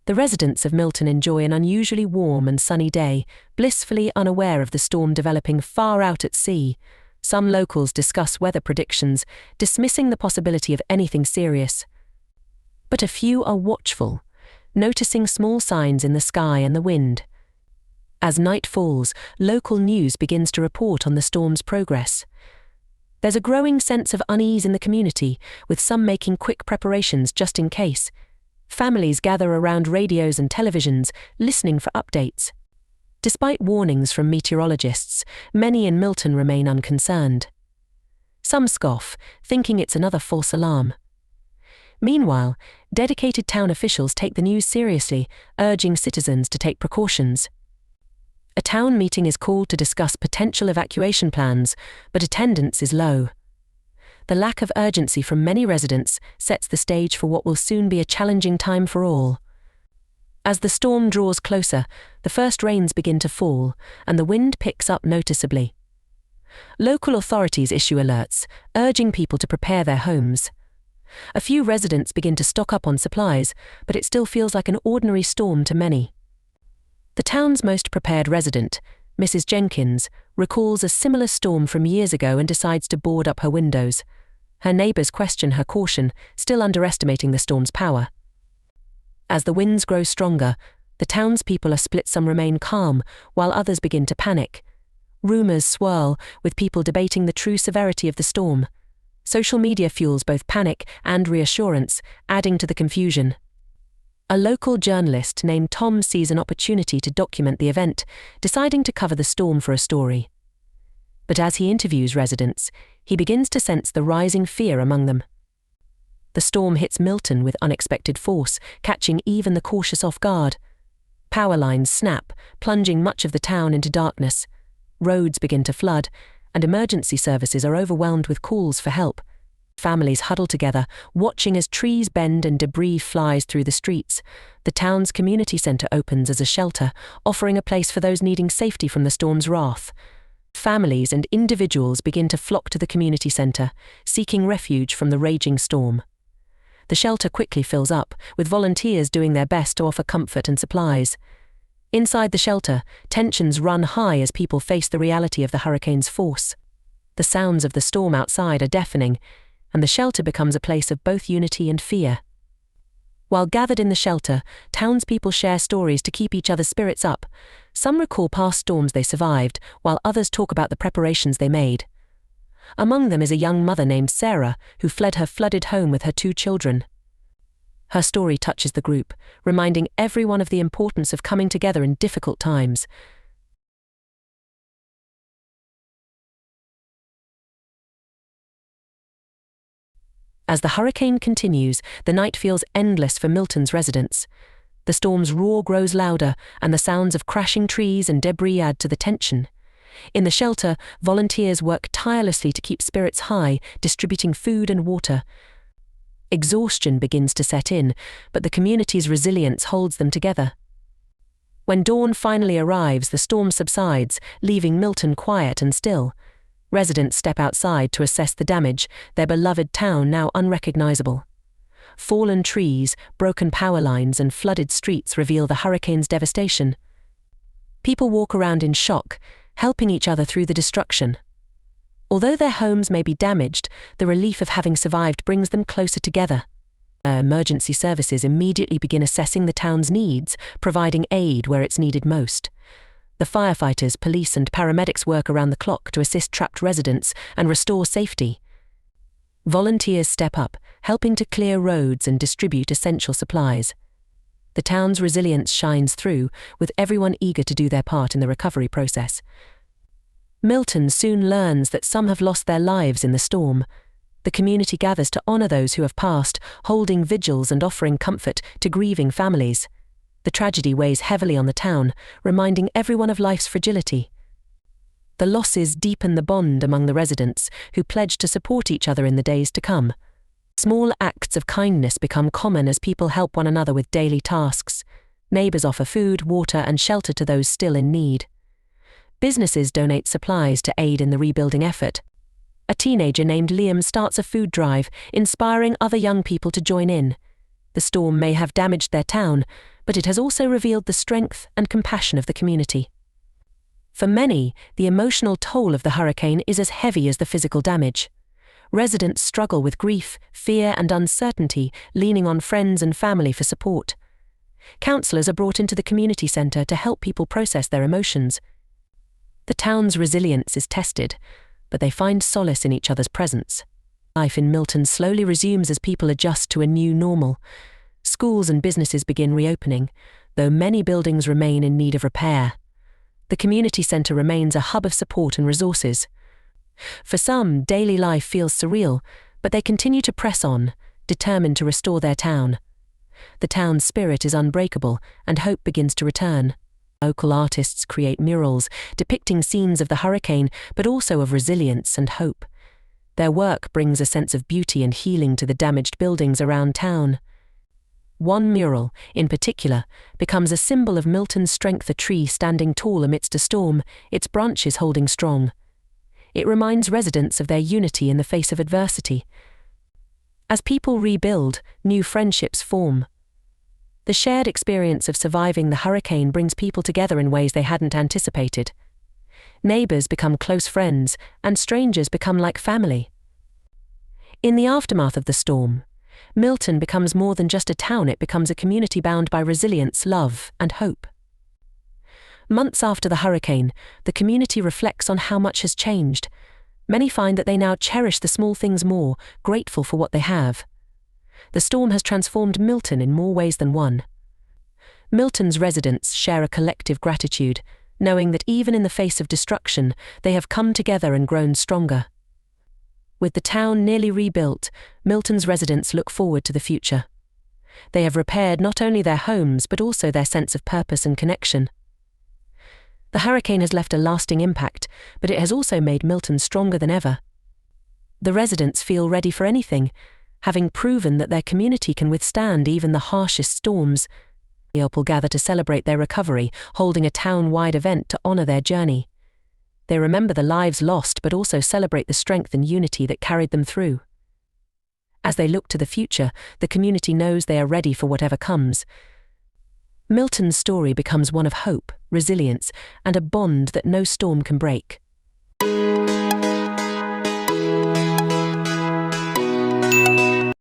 The residents of Milton enjoy an unusually warm and sunny day, blissfully unaware of the storm developing far out at sea. Some locals discuss weather predictions, dismissing the possibility of anything serious. But a few are watchful, noticing small signs in the sky and the wind. As night falls, local news begins to report on the storm's progress. There's a growing sense of unease in the community, with some making quick preparations just in case. Families gather around radios and televisions, listening for updates. Despite warnings from meteorologists, many in Milton remain unconcerned. Some scoff, thinking it's another false alarm. Meanwhile, dedicated town officials take the news seriously, urging citizens to take precautions. A town meeting is called to discuss potential evacuation plans, but attendance is low. The lack of urgency from many residents sets the stage for what will soon be a challenging time for all. As the storm draws closer, the first rains begin to fall, and the wind picks up noticeably. Local authorities issue alerts, urging people to prepare their homes. A few residents begin to stock up on supplies, but it still feels like an ordinary storm to many. The town's most prepared resident, Mrs. Jenkins, recalls a similar storm from years ago and decides to board up her windows. Her neighbors question her caution, still underestimating the storm's power. As the winds grow stronger, the townspeople are split. Some remain calm, while others begin to panic. Rumors swirl, with people debating the true severity of the storm. Social media fuels both panic and reassurance, adding to the confusion. A local journalist named Tom sees an opportunity to document the event, deciding to cover the storm for a story. But as he interviews residents, he begins to sense the rising fear among them. The storm hits Milton with unexpected force, catching even the cautious off guard. Power lines snap, plunging much of the town into darkness. Roads begin to flood, and emergency services are overwhelmed with calls for help. Families huddle together, watching as trees bend and debris flies through the streets. The town's community centre opens as a shelter, offering a place for those needing safety from the storm's wrath. Families and individuals begin to flock to the community centre, seeking refuge from the raging storm. The shelter quickly fills up, with volunteers doing their best to offer comfort and supplies. Inside the shelter, tensions run high as people face the reality of the hurricane's force. The sounds of the storm outside are deafening, and the shelter becomes a place of both unity and fear. While gathered in the shelter, townspeople share stories to keep each other's spirits up. Some recall past storms they survived, while others talk about the preparations they made. Among them is a young mother named Sarah, who fled her flooded home with her 2 children. Her story touches the group, reminding everyone of the importance of coming together in difficult times. As the hurricane continues, the night feels endless for Milton's residents. The storm's roar grows louder, and the sounds of crashing trees and debris add to the tension. In the shelter, volunteers work tirelessly to keep spirits high, distributing food and water. Exhaustion begins to set in, but the community's resilience holds them together. When dawn finally arrives, the storm subsides, leaving Milton quiet and still. Residents step outside to assess the damage, their beloved town now unrecognizable. Fallen trees, broken power lines, and flooded streets reveal the hurricane's devastation. People walk around in shock, helping each other through the destruction. Although their homes may be damaged, the relief of having survived brings them closer together. Emergency services immediately begin assessing the town's needs, providing aid where it's needed most. The firefighters, police, and paramedics work around the clock to assist trapped residents and restore safety. Volunteers step up, helping to clear roads and distribute essential supplies. The town's resilience shines through, with everyone eager to do their part in the recovery process. Milton soon learns that some have lost their lives in the storm. The community gathers to honor those who have passed, holding vigils and offering comfort to grieving families. The tragedy weighs heavily on the town, reminding everyone of life's fragility. The losses deepen the bond among the residents, who pledge to support each other in the days to come. Small acts of kindness become common as people help one another with daily tasks. Neighbors offer food, water, and shelter to those still in need. Businesses donate supplies to aid in the rebuilding effort. A teenager named Liam starts a food drive, inspiring other young people to join in. The storm may have damaged their town, but it has also revealed the strength and compassion of the community. For many, the emotional toll of the hurricane is as heavy as the physical damage. Residents struggle with grief, fear, and uncertainty, leaning on friends and family for support. Counselors are brought into the community centre to help people process their emotions. The town's resilience is tested, but they find solace in each other's presence. Life in Milton slowly resumes as people adjust to a new normal. Schools and businesses begin reopening, though many buildings remain in need of repair. The community centre remains a hub of support and resources. For some, daily life feels surreal, but they continue to press on, determined to restore their town. The town's spirit is unbreakable, and hope begins to return. Local artists create murals depicting scenes of the hurricane, but also of resilience and hope. Their work brings a sense of beauty and healing to the damaged buildings around town. One mural, in particular, becomes a symbol of Milton's strength, a tree standing tall amidst a storm, its branches holding strong. It reminds residents of their unity in the face of adversity. As people rebuild, new friendships form. The shared experience of surviving the hurricane brings people together in ways they hadn't anticipated. Neighbours become close friends, and strangers become like family. In the aftermath of the storm, Milton becomes more than just a town, it becomes a community bound by resilience, love, and hope. Months after the hurricane, the community reflects on how much has changed. Many find that they now cherish the small things more, grateful for what they have. The storm has transformed Milton in more ways than one. Milton's residents share a collective gratitude, knowing that even in the face of destruction, they have come together and grown stronger. With the town nearly rebuilt, Milton's residents look forward to the future. They have repaired not only their homes but also their sense of purpose and connection. The hurricane has left a lasting impact, but it has also made Milton stronger than ever. The residents feel ready for anything, having proven that their community can withstand even the harshest storms. People gather to celebrate their recovery, holding a town-wide event to honour their journey. They remember the lives lost but also celebrate the strength and unity that carried them through. As they look to the future, the community knows they are ready for whatever comes. Milton's story becomes one of hope, resilience, and a bond that no storm can break.